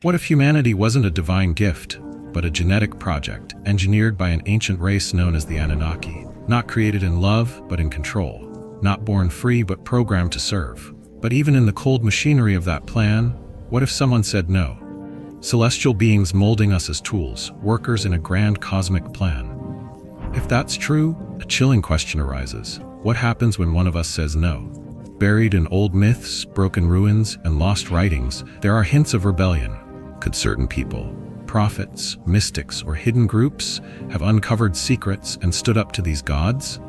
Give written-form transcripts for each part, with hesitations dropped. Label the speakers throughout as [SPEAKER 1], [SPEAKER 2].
[SPEAKER 1] What if humanity wasn't a divine gift, but a genetic project engineered by an ancient race known as the Anunnaki, not created in love but in control, not born free but programmed to serve? But even in the cold machinery of that plan, what if someone said no? Celestial beings molding us as tools, workers in a grand cosmic plan. If that's true, a chilling question arises. What happens when one of us says no? Buried in old myths, broken ruins, and lost writings, there are hints of rebellion. Could certain people, prophets, mystics, or hidden groups, have uncovered secrets and stood up to these gods?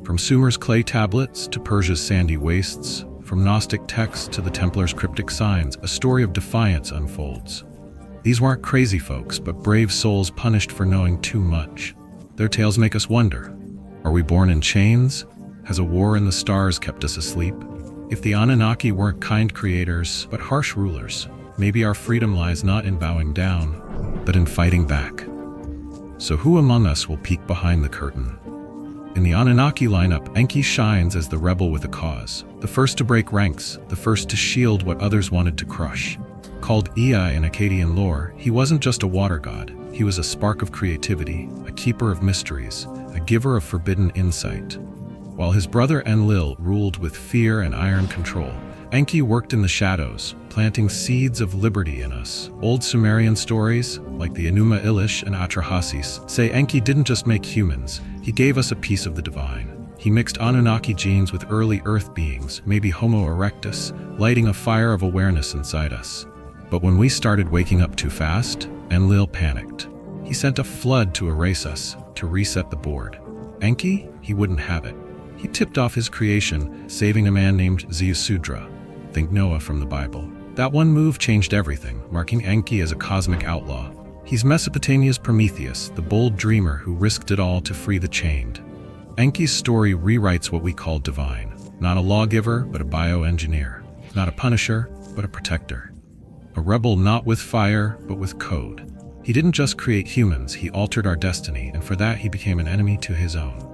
[SPEAKER 1] From Sumer's clay tablets to Persia's sandy wastes, from Gnostic texts to the Templars' cryptic signs, a story of defiance unfolds. These weren't crazy folks, but brave souls punished for knowing too much. Their tales make us wonder, are we born in chains? Has a war in the stars kept us asleep? If the Anunnaki weren't kind creators, but harsh rulers, maybe our freedom lies not in bowing down, but in fighting back. So who among us will peek behind the curtain? In the Anunnaki lineup, Enki shines as the rebel with a cause, the first to break ranks, the first to shield what others wanted to crush. Called Ea in Akkadian lore, he wasn't just a water god, he was a spark of creativity, a keeper of mysteries, a giver of forbidden insight. While his brother Enlil ruled with fear and iron control, Enki worked in the shadows, planting seeds of liberty in us. Old Sumerian stories, like the Enuma Elish and Atrahasis, say Enki didn't just make humans, he gave us a piece of the divine. He mixed Anunnaki genes with early Earth beings, maybe Homo erectus, lighting a fire of awareness inside us. But when we started waking up too fast, Enlil panicked. He sent a flood to erase us, to reset the board. Enki? He wouldn't have it. He tipped off his creation, saving a man named Ziusudra. Think Noah from the Bible. That one move changed everything, marking Enki as a cosmic outlaw. He's Mesopotamia's Prometheus, the bold dreamer who risked it all to free the chained. Enki's story rewrites what we call divine. Not a lawgiver, but a bioengineer. Not a punisher, but a protector. A rebel not with fire, but with code. He didn't just create humans, he altered our destiny, and for that he became an enemy to his own.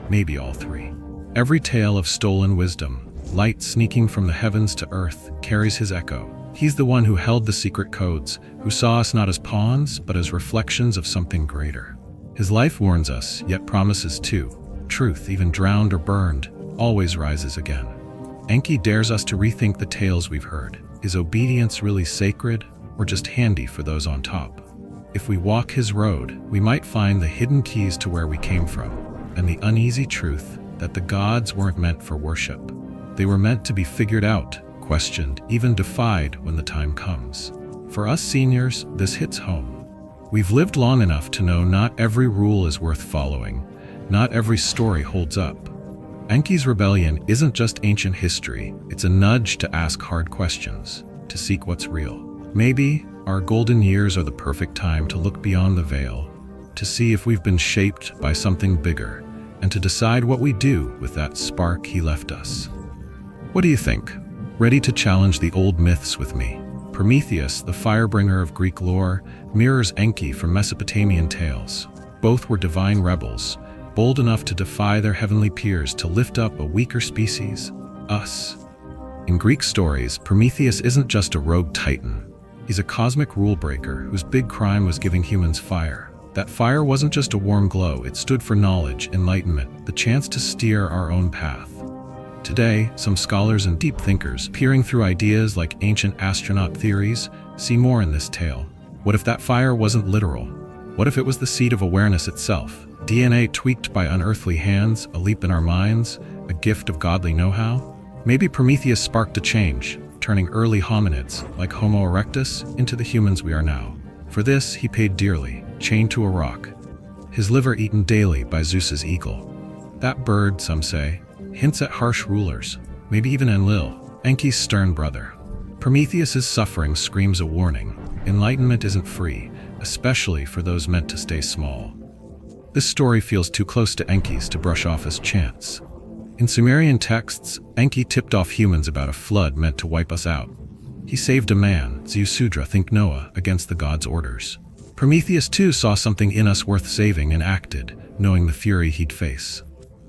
[SPEAKER 1] Maybe all three. Every tale of stolen wisdom, light sneaking from the heavens to earth, carries his echo. He's the one who held the secret codes, who saw us not as pawns, but as reflections of something greater. His life warns us, yet promises too. Truth, even drowned or burned, always rises again. Enki dares us to rethink the tales we've heard. Is obedience really sacred, or just handy for those on top? If we walk his road, we might find the hidden keys to where we came from, and the uneasy truth that the gods weren't meant for worship. They were meant to be figured out, questioned, even defied when the time comes. For us seniors, this hits home. We've lived long enough to know not every rule is worth following, not every story holds up. Enki's rebellion isn't just ancient history, it's a nudge to ask hard questions, to seek what's real. Maybe our golden years are the perfect time to look beyond the veil, to see if we've been shaped by something bigger, and to decide what we do with that spark he left us. What do you think? Ready to challenge the old myths with me? Prometheus, the firebringer of Greek lore, mirrors Enki from Mesopotamian tales. Both were divine rebels, bold enough to defy their heavenly peers to lift up a weaker species, us. In Greek stories, Prometheus isn't just a rogue titan. He's a cosmic rule breaker whose big crime was giving humans fire. That fire wasn't just a warm glow, it stood for knowledge, enlightenment, the chance to steer our own path. Today, some scholars and deep thinkers, peering through ideas like ancient astronaut theories, see more in this tale. What if that fire wasn't literal? What if it was the seed of awareness itself? DNA tweaked by unearthly hands, a leap in our minds, a gift of godly know-how? Maybe Prometheus sparked a change, turning early hominids, like Homo erectus, into the humans we are now. For this, he paid dearly, chained to a rock, his liver eaten daily by Zeus's eagle. That bird, some say, hints at harsh rulers, maybe even Enlil, Enki's stern brother. Prometheus's suffering screams a warning. Enlightenment isn't free, especially for those meant to stay small. This story feels too close to Enki's to brush off as chance. In Sumerian texts, Enki tipped off humans about a flood meant to wipe us out. He saved a man, Ziusudra, think Noah, against the gods' orders. Prometheus too saw something in us worth saving and acted, knowing the fury he'd face.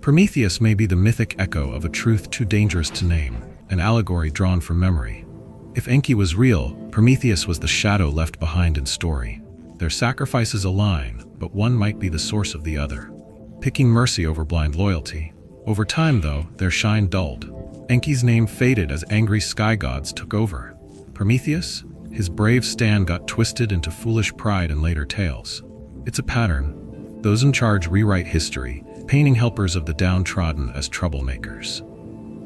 [SPEAKER 1] Prometheus may be the mythic echo of a truth too dangerous to name, an allegory drawn from memory. If Enki was real, Prometheus was the shadow left behind in story. Their sacrifices align, but one might be the source of the other, picking mercy over blind loyalty. Over time, though, their shine dulled. Enki's name faded as angry sky gods took over. Prometheus, his brave stand got twisted into foolish pride in later tales. It's a pattern. Those in charge rewrite history, painting helpers of the downtrodden as troublemakers.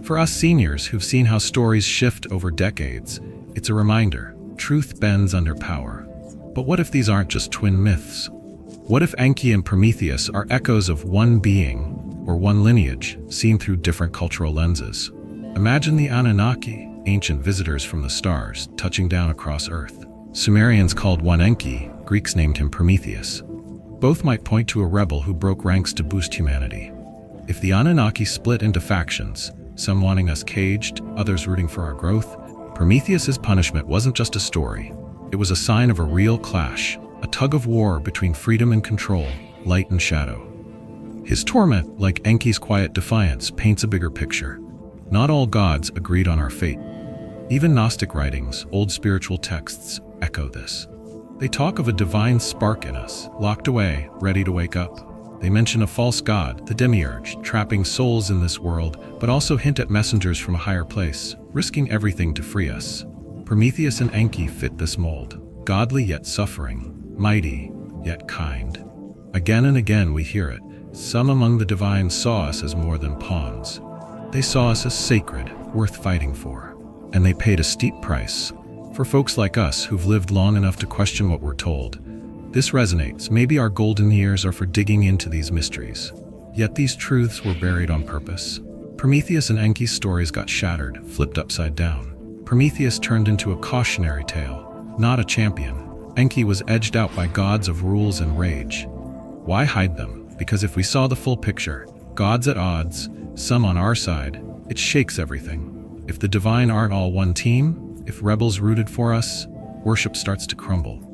[SPEAKER 1] For us seniors who've seen how stories shift over decades, it's a reminder: truth bends under power. But what if these aren't just twin myths? What if Enki and Prometheus are echoes of one being or one lineage, seen through different cultural lenses? Imagine the Anunnaki, ancient visitors from the stars, touching down across Earth. Sumerians called one Enki, Greeks named him Prometheus. Both might point to a rebel who broke ranks to boost humanity. If the Anunnaki split into factions, some wanting us caged, others rooting for our growth, Prometheus's punishment wasn't just a story. It was a sign of a real clash, a tug-of-war between freedom and control, light and shadow. His torment, like Enki's quiet defiance, paints a bigger picture. Not all gods agreed on our fate. Even Gnostic writings, old spiritual texts, echo this. They talk of a divine spark in us, locked away, ready to wake up. They mention a false god, the demiurge, trapping souls in this world, but also hint at messengers from a higher place, risking everything to free us. Prometheus and Enki fit this mold, godly yet suffering, mighty yet kind. Again and again we hear it. Some among the divine saw us as more than pawns. They saw us as sacred, worth fighting for. And they paid a steep price. For folks like us who've lived long enough to question what we're told, this resonates. Maybe our golden years are for digging into these mysteries. Yet these truths were buried on purpose. Prometheus and Enki's stories got shattered, flipped upside down. Prometheus turned into a cautionary tale, not a champion. Enki was edged out by gods of rules and rage. Why hide them? Because if we saw the full picture, gods at odds, some on our side, it shakes everything. If the divine aren't all one team, if rebels rooted for us, worship starts to crumble.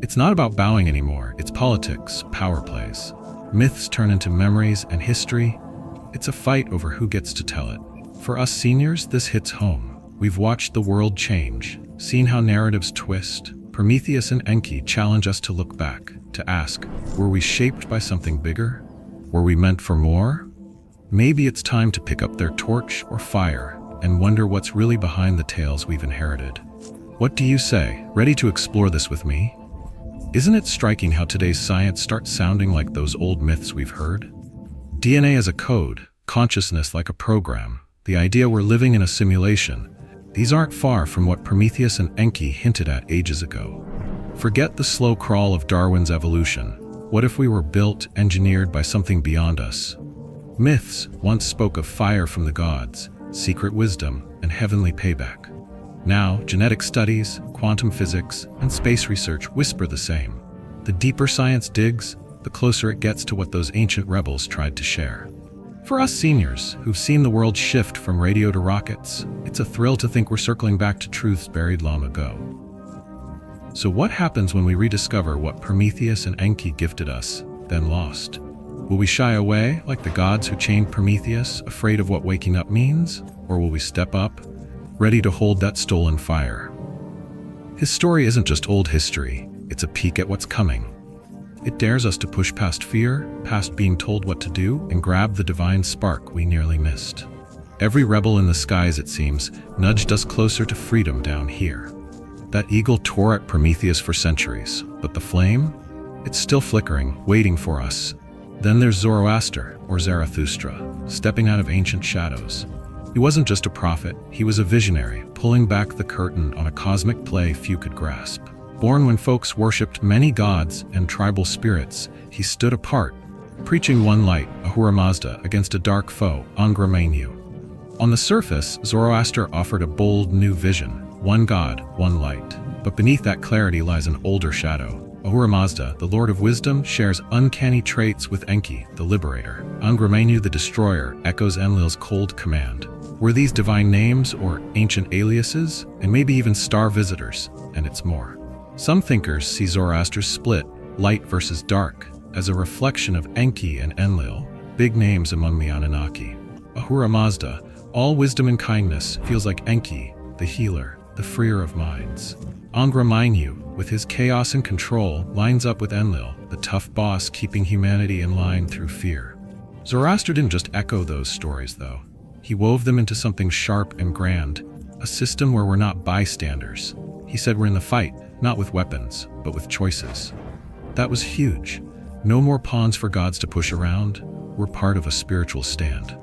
[SPEAKER 1] It's not about bowing anymore, it's politics, power plays. Myths turn into memories and history. It's a fight over who gets to tell it. For us seniors, this hits home. We've watched the world change, seen how narratives twist. Prometheus and Enki challenge us to look back, to ask, were we shaped by something bigger? Were we meant for more? Maybe it's time to pick up their torch or fire and wonder what's really behind the tales we've inherited. What do you say? Ready to explore this with me? Isn't it striking how today's science starts sounding like those old myths we've heard? DNA as a code, consciousness like a program, the idea we're living in a simulation. These aren't far from what Prometheus and Enki hinted at ages ago. Forget the slow crawl of Darwin's evolution. What if we were built, engineered by something beyond us? Myths once spoke of fire from the gods, secret wisdom, and heavenly payback. Now, genetic studies, quantum physics, and space research whisper the same. The deeper science digs, the closer it gets to what those ancient rebels tried to share. For us seniors, who've seen the world shift from radio to rockets, it's a thrill to think we're circling back to truths buried long ago. So what happens when we rediscover what Prometheus and Enki gifted us, then lost? Will we shy away, like the gods who chained Prometheus, afraid of what waking up means? Or will we step up, ready to hold that stolen fire? His story isn't just old history, it's a peek at what's coming. It dares us to push past fear, past being told what to do, and grab the divine spark we nearly missed. Every rebel in the skies, it seems, nudged us closer to freedom down here. That eagle tore at Prometheus for centuries, but the flame? It's still flickering, waiting for us. Then there's Zoroaster, or Zarathustra, stepping out of ancient shadows. He wasn't just a prophet, he was a visionary, pulling back the curtain on a cosmic play few could grasp. Born when folks worshipped many gods and tribal spirits, he stood apart, preaching one light, Ahura Mazda, against a dark foe, Angra Mainyu. On the surface, Zoroaster offered a bold new vision, one god, one light. But beneath that clarity lies an older shadow. Ahura Mazda, the Lord of Wisdom, shares uncanny traits with Enki, the Liberator. Angra Mainyu, the Destroyer, echoes Enlil's cold command. Were these divine names or ancient aliases, and maybe even star visitors? And it's more. Some thinkers see Zoroaster's split, light versus dark, as a reflection of Enki and Enlil, big names among the Anunnaki. Ahura Mazda, all wisdom and kindness, feels like Enki, the healer, the freer of minds. Angra Mainyu, with his chaos and control, lines up with Enlil, the tough boss keeping humanity in line through fear. Zoroaster didn't just echo those stories, though. He wove them into something sharp and grand, a system where we're not bystanders. He said we're in the fight, not with weapons, but with choices. That was huge. No more pawns for gods to push around. We're part of a spiritual stand.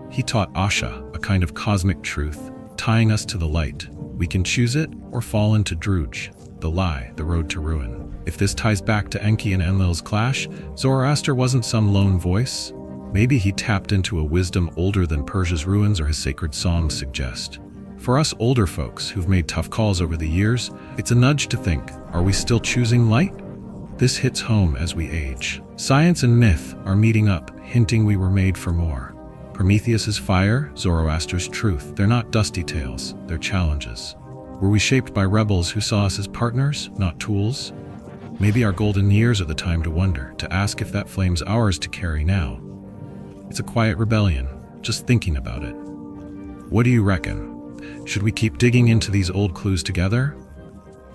[SPEAKER 1] He taught Asha, a kind of cosmic truth, tying us to the light. We can choose it or fall into Druj, the lie, the road to ruin. If this ties back to Enki and Enlil's clash, Zoroaster wasn't some lone voice. Maybe he tapped into a wisdom older than Persia's ruins or his sacred songs suggest. For us older folks who've made tough calls over the years, it's a nudge to think, are we still choosing light? This hits home as we age. Science and myth are meeting up, hinting we were made for more. Prometheus's fire, Zoroaster's truth. They're not dusty tales, they're challenges. Were we shaped by rebels who saw us as partners, not tools? Maybe our golden years are the time to wonder, to ask if that flame's ours to carry now. It's a quiet rebellion, just thinking about it. What do you reckon? Should we keep digging into these old clues together?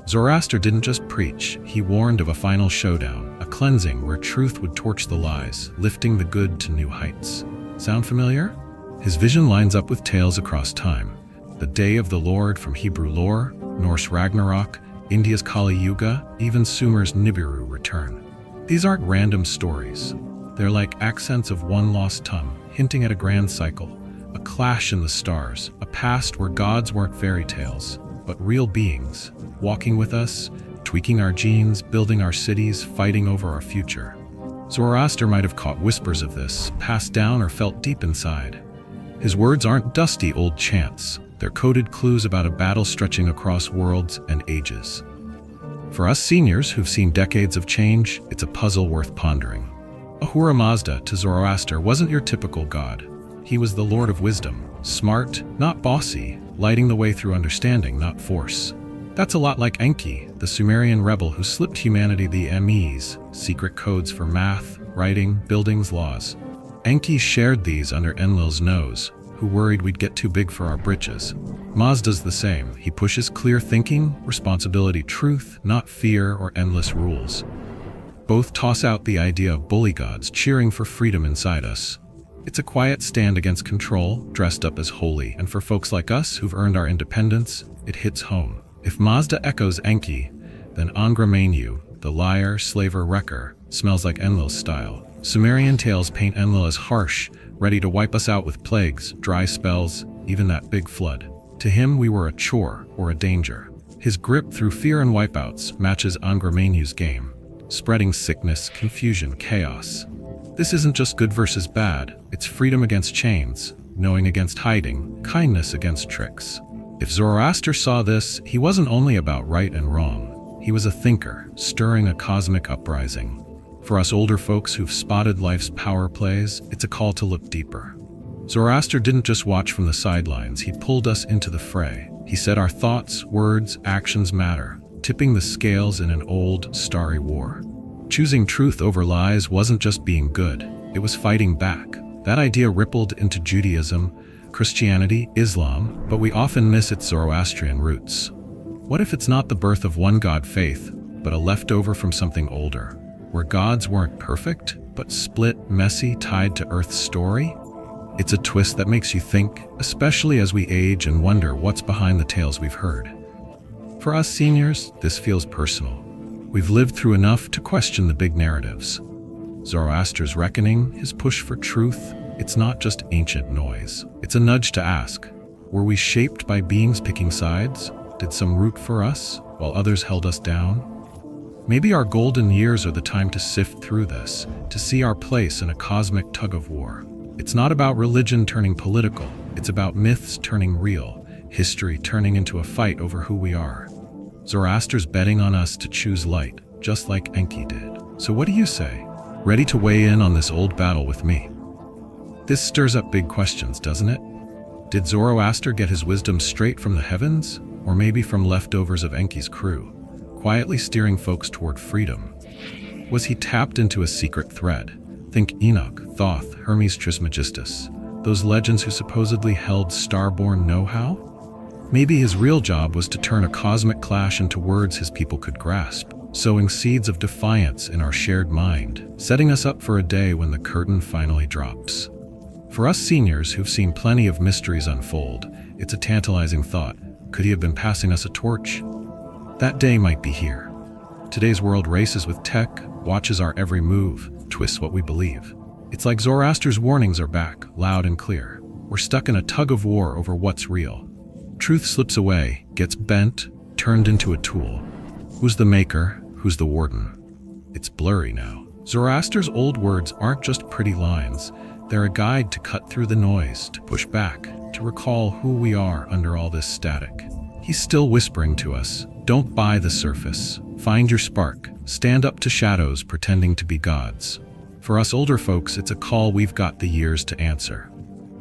[SPEAKER 1] Zoroaster didn't just preach, he warned of a final showdown, a cleansing where truth would torch the lies, lifting the good to new heights. Sound familiar? His vision lines up with tales across time. The Day of the Lord from Hebrew lore, Norse Ragnarok, India's Kali Yuga, even Sumer's Nibiru return. These aren't random stories. They're like accents of one lost tongue, hinting at a grand cycle, a clash in the stars, a past where gods weren't fairy tales, but real beings, walking with us, tweaking our genes, building our cities, fighting over our future. Zoroaster might have caught whispers of this, passed down or felt deep inside. His words aren't dusty old chants. They're coded clues about a battle stretching across worlds and ages. For us seniors who've seen decades of change, it's a puzzle worth pondering. Ahura Mazda to Zoroaster wasn't your typical god. He was the Lord of Wisdom, smart, not bossy, lighting the way through understanding, not force. That's a lot like Enki, the Sumerian rebel who slipped humanity the Emmys, secret codes for math, writing, buildings, laws. Enki shared these under Enlil's nose, who worried we'd get too big for our britches. Mazda's the same. He pushes clear thinking, responsibility, truth, not fear or endless rules. Both toss out the idea of bully gods cheering for freedom inside us. It's a quiet stand against control, dressed up as holy, and for folks like us who've earned our independence, it hits home. If Mazda echoes Enki, then Angra Mainyu, the liar, slaver, wrecker, smells like Enlil's style. Sumerian tales paint Enlil as harsh, ready to wipe us out with plagues, dry spells, even that big flood. To him, we were a chore or a danger. His grip through fear and wipeouts matches Angra Mainyu's game, spreading sickness, confusion, chaos. This isn't just good versus bad, it's freedom against chains, knowing against hiding, kindness against tricks. If Zoroaster saw this, he wasn't only about right and wrong. He was a thinker, stirring a cosmic uprising. For us older folks who've spotted life's power plays, it's a call to look deeper. Zoroaster didn't just watch from the sidelines, he pulled us into the fray. He said our thoughts, words, actions matter, tipping the scales in an old, starry war. Choosing truth over lies wasn't just being good, it was fighting back. That idea rippled into Judaism, Christianity, Islam, but we often miss its Zoroastrian roots. What if it's not the birth of one God faith, but a leftover from something older, where gods weren't perfect, but split, messy, tied to Earth's story? It's a twist that makes you think, especially as we age and wonder what's behind the tales we've heard. For us seniors, this feels personal. We've lived through enough to question the big narratives. Zoroaster's reckoning, his push for truth, it's not just ancient noise. It's a nudge to ask, were we shaped by beings picking sides? Did some root for us, while others held us down? Maybe our golden years are the time to sift through this, to see our place in a cosmic tug-of-war. It's not about religion turning political, it's about myths turning real, history turning into a fight over who we are. Zoroaster's betting on us to choose light, just like Enki did. So what do you say? Ready to weigh in on this old battle with me? This stirs up big questions, doesn't it? Did Zoroaster get his wisdom straight from the heavens, or maybe from leftovers of Enki's crew, quietly steering folks toward freedom? Was he tapped into a secret thread? Think Enoch, Thoth, Hermes Trismegistus, those legends who supposedly held starborn know-how? Maybe his real job was to turn a cosmic clash into words his people could grasp, sowing seeds of defiance in our shared mind, setting us up for a day when the curtain finally drops. For us seniors who've seen plenty of mysteries unfold, it's a tantalizing thought. Could he have been passing us a torch? That day might be here. Today's world races with tech, watches our every move, twists what we believe. It's like Zoroaster's warnings are back, loud and clear. We're stuck in a tug of war over what's real. Truth slips away, gets bent, turned into a tool. Who's the maker? Who's the warden? It's blurry now. Zoroaster's old words aren't just pretty lines. They're a guide to cut through the noise, to push back, to recall who we are under all this static. He's still whispering to us, don't buy the surface. Find your spark. Stand up to shadows pretending to be gods. For us older folks, it's a call we've got the years to answer.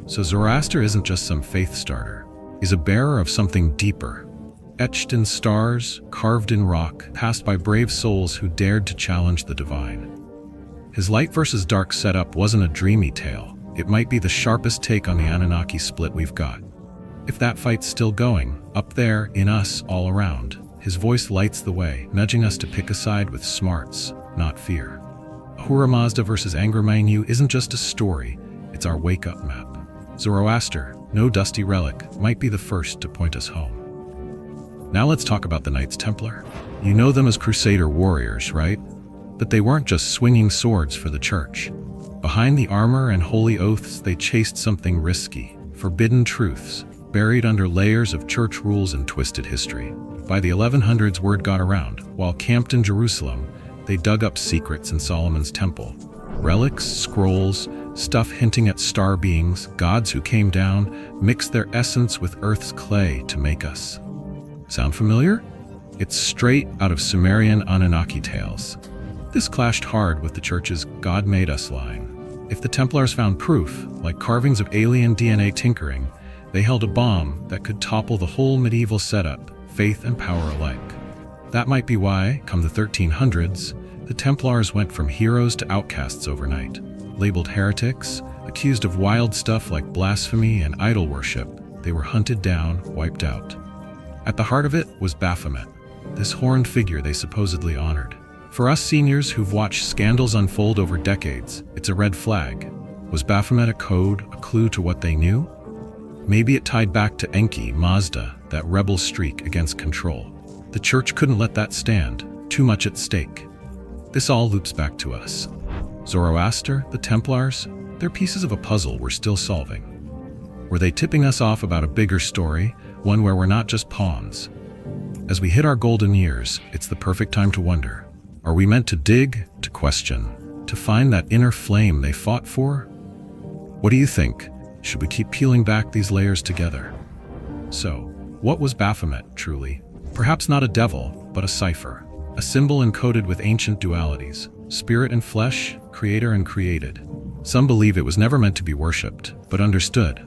[SPEAKER 1] So Zoroaster isn't just some faith starter. He's a bearer of something deeper. Etched in stars, carved in rock, passed by brave souls who dared to challenge the divine. His light versus dark setup wasn't a dreamy tale. It might be the sharpest take on the Anunnaki split we've got. If that fight's still going, up there, in us, all around, his voice lights the way, nudging us to pick a side with smarts, not fear. Ahura Mazda versus Angra Mainyu isn't just a story, it's our wake-up map. Zoroaster, no dusty relic, might be the first to point us home. Now let's talk about the Knights Templar. You know them as Crusader warriors, right? But they weren't just swinging swords for the church. Behind the armor and holy oaths, they chased something risky, forbidden truths, buried under layers of church rules and twisted history. By the 1100s, word got around. While camped in Jerusalem, they dug up secrets in Solomon's temple. Relics, scrolls, stuff hinting at star beings, gods who came down, mixed their essence with Earth's clay to make us. Sound familiar? It's straight out of Sumerian Anunnaki tales. This clashed hard with the church's God made us line. If the Templars found proof, like carvings of alien DNA tinkering, they held a bomb that could topple the whole medieval setup, faith and power alike. That might be why, come the 1300s, the Templars went from heroes to outcasts overnight. Labeled heretics, accused of wild stuff like blasphemy and idol worship, they were hunted down, wiped out. At the heart of it was Baphomet, this horned figure they supposedly honored. For us seniors who've watched scandals unfold over decades, it's a red flag. Was Baphomet a code, a clue to what they knew? Maybe it tied back to Enki, Mazda, that rebel streak against control. The church couldn't let that stand, too much at stake. This all loops back to us. Zoroaster, the Templars, they're pieces of a puzzle we're still solving. Were they tipping us off about a bigger story, one where we're not just pawns? As we hit our golden years, it's the perfect time to wonder. Are we meant to dig, to question, to find that inner flame they fought for? What do you think? Should we keep peeling back these layers together? So, what was Baphomet, truly? Perhaps not a devil, but a cipher. A symbol encoded with ancient dualities, spirit and flesh, creator and created. Some believe it was never meant to be worshipped, but understood.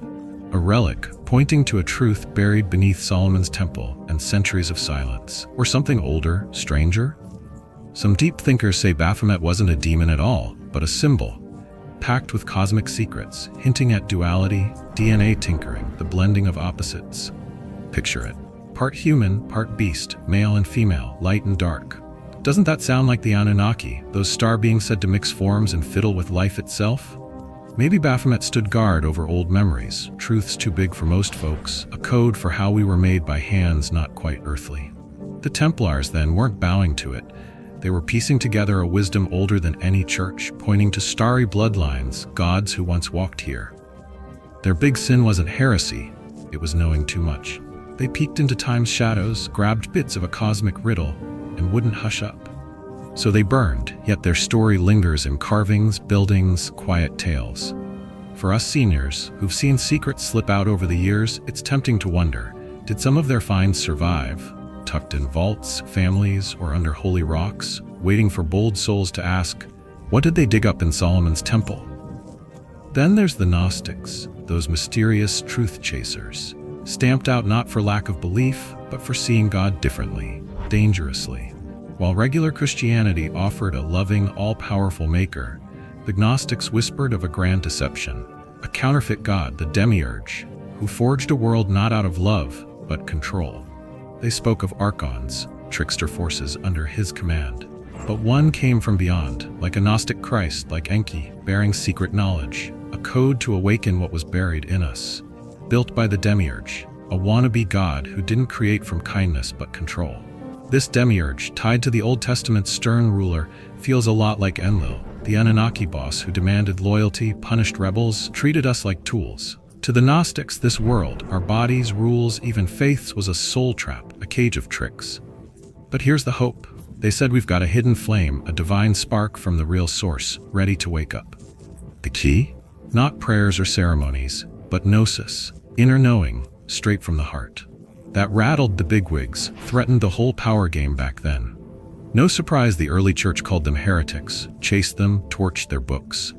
[SPEAKER 1] A relic pointing to a truth buried beneath Solomon's temple and centuries of silence. Or something older, stranger? Some deep thinkers say Baphomet wasn't a demon at all, but a symbol, packed with cosmic secrets, hinting at duality, DNA tinkering, the blending of opposites. Picture it. Part human, part beast, male and female, light and dark. Doesn't that sound like the Anunnaki, those star beings said to mix forms and fiddle with life itself? Maybe Baphomet stood guard over old memories, truths too big for most folks, a code for how we were made by hands not quite earthly. The Templars, then, weren't bowing to it. They were piecing together a wisdom older than any church, pointing to starry bloodlines, gods who once walked here. Their big sin wasn't heresy, it was knowing too much. They peeked into time's shadows, grabbed bits of a cosmic riddle, and wouldn't hush up. So they burned, yet their story lingers in carvings, buildings, quiet tales. For us seniors, who've seen secrets slip out over the years, it's tempting to wonder, did some of their finds survive? Tucked in vaults, families, or under holy rocks, waiting for bold souls to ask, what did they dig up in Solomon's temple? Then there's the Gnostics, those mysterious truth chasers, stamped out not for lack of belief, but for seeing God differently, dangerously. While regular Christianity offered a loving, all-powerful maker, the Gnostics whispered of a grand deception, a counterfeit God, the demiurge, who forged a world not out of love, but control. They spoke of archons, trickster forces under his command. But one came from beyond, like a Gnostic Christ, like Enki, bearing secret knowledge, a code to awaken what was buried in us. Built by the demiurge, a wannabe god who didn't create from kindness but control. This demiurge, tied to the Old Testament's stern ruler, feels a lot like Enlil, the Anunnaki boss who demanded loyalty, punished rebels, treated us like tools. To the Gnostics, this world, our bodies, rules, even faiths, was a soul trap, a cage of tricks. But here's the hope. They said we've got a hidden flame, a divine spark from the real source, ready to wake up. The key? Not prayers or ceremonies, but gnosis, inner knowing, straight from the heart. That rattled the bigwigs, threatened the whole power game back then. No surprise the early church called them heretics, chased them, torched their books.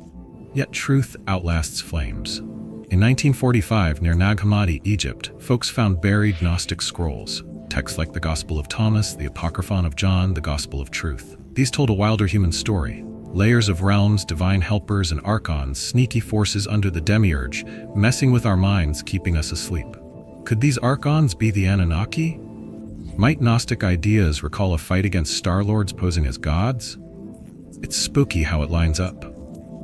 [SPEAKER 1] Yet truth outlasts flames. In 1945, near Nag Hammadi, Egypt, folks found buried Gnostic scrolls, texts like the Gospel of Thomas, the Apocryphon of John, the Gospel of Truth. These told a wilder human story. Layers of realms, divine helpers, and archons, sneaky forces under the demiurge, messing with our minds, keeping us asleep. Could these archons be the Anunnaki? Might Gnostic ideas recall a fight against Star-Lords posing as gods? It's spooky how it lines up.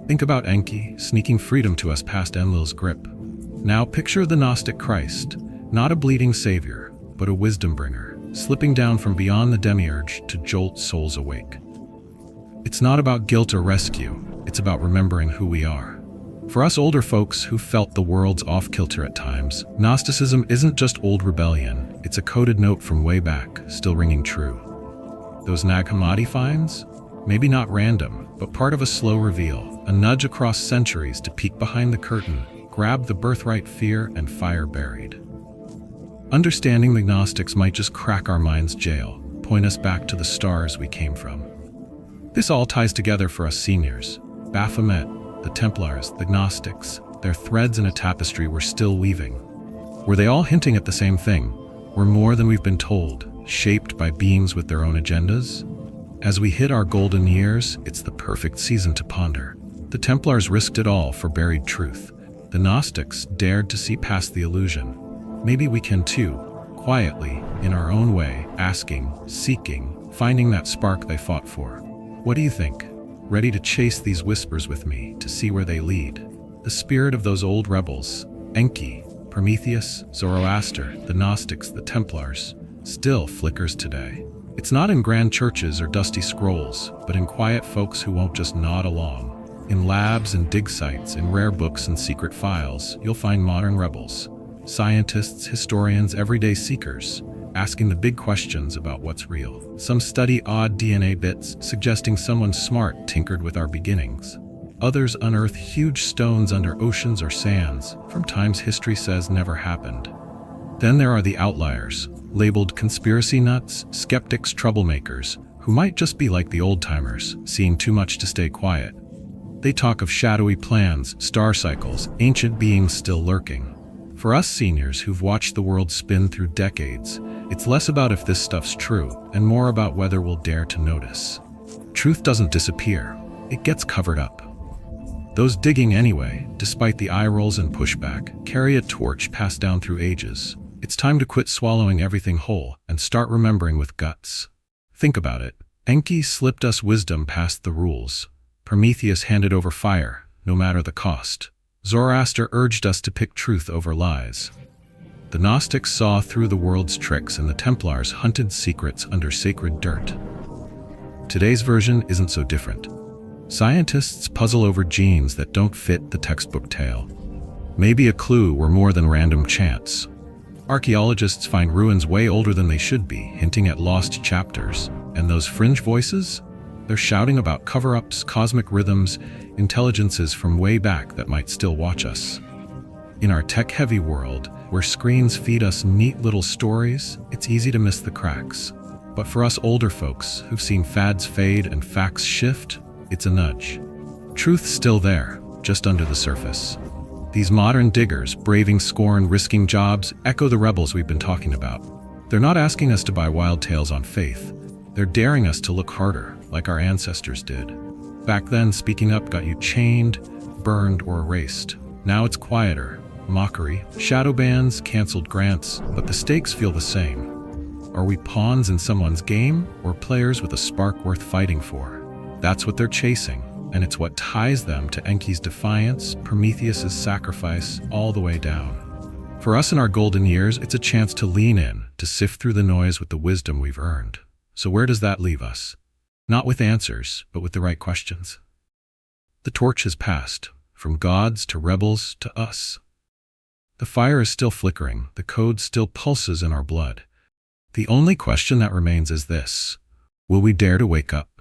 [SPEAKER 1] Think about Enki, sneaking freedom to us past Enlil's grip. Now picture the Gnostic Christ, not a bleeding savior, but a wisdom bringer, slipping down from beyond the demiurge to jolt souls awake. It's not about guilt or rescue, it's about remembering who we are. For us older folks who felt the world's off-kilter at times, Gnosticism isn't just old rebellion, it's a coded note from way back, still ringing true. Those Nag Hammadi finds? Maybe not random, but part of a slow reveal, a nudge across centuries to peek behind the curtain, grab the birthright fear and fire buried. Understanding the Gnostics might just crack our mind's jail, point us back to the stars we came from. This all ties together for us seniors. Baphomet, the Templars, the Gnostics, their threads in a tapestry we're still weaving. Were they all hinting at the same thing? We're more than we've been told, shaped by beings with their own agendas? As we hit our golden years, it's the perfect season to ponder. The Templars risked it all for buried truth. The Gnostics dared to see past the illusion. Maybe we can too, quietly, in our own way, asking, seeking, finding that spark they fought for. What do you think? Ready to chase these whispers with me, to see where they lead? The spirit of those old rebels, Enki, Prometheus, Zoroaster, the Gnostics, the Templars, still flickers today. It's not in grand churches or dusty scrolls, but in quiet folks who won't just nod along. In labs and dig sites, in rare books and secret files, you'll find modern rebels. Scientists, historians, everyday seekers, asking the big questions about what's real. Some study odd DNA bits, suggesting someone smart tinkered with our beginnings. Others unearth huge stones under oceans or sands, from times history says never happened. Then there are the outliers, labeled conspiracy nuts, skeptics, troublemakers, who might just be like the old-timers, seeing too much to stay quiet. They talk of shadowy plans, star cycles, ancient beings still lurking. For us seniors who've watched the world spin through decades, it's less about if this stuff's true and more about whether we'll dare to notice. Truth doesn't disappear, it gets covered up. Those digging anyway, despite the eye rolls and pushback, carry a torch passed down through ages. It's time to quit swallowing everything whole and start remembering with guts. Think about it. Enki slipped us wisdom past the rules. Prometheus handed over fire, no matter the cost. Zoroaster urged us to pick truth over lies. The Gnostics saw through the world's tricks and the Templars hunted secrets under sacred dirt. Today's version isn't so different. Scientists puzzle over genes that don't fit the textbook tale. Maybe a clue were more than random chance. Archaeologists find ruins way older than they should be, hinting at lost chapters. And those fringe voices? They're shouting about cover-ups, cosmic rhythms, intelligences from way back that might still watch us. In our tech-heavy world, where screens feed us neat little stories, it's easy to miss the cracks. But for us older folks who've seen fads fade and facts shift, it's a nudge. Truth's still there, just under the surface. These modern diggers, braving scorn, risking jobs, echo the rebels we've been talking about. They're not asking us to buy wild tales on faith. They're daring us to look harder, like our ancestors did. Back then, speaking up got you chained, burned, or erased. Now it's quieter. mockery, shadow bans, cancelled grants, but the stakes feel the same. Are we pawns in someone's game, or players with a spark worth fighting for? That's what they're chasing, and it's what ties them to Enki's defiance, Prometheus's sacrifice, all the way down. For us in our golden years, it's a chance to lean in, to sift through the noise with the wisdom we've earned. So where does that leave us? Not with answers, but with the right questions. The torch has passed, from gods to rebels to us. The fire is still flickering, the code still pulses in our blood. The only question that remains is this: will we dare to wake up?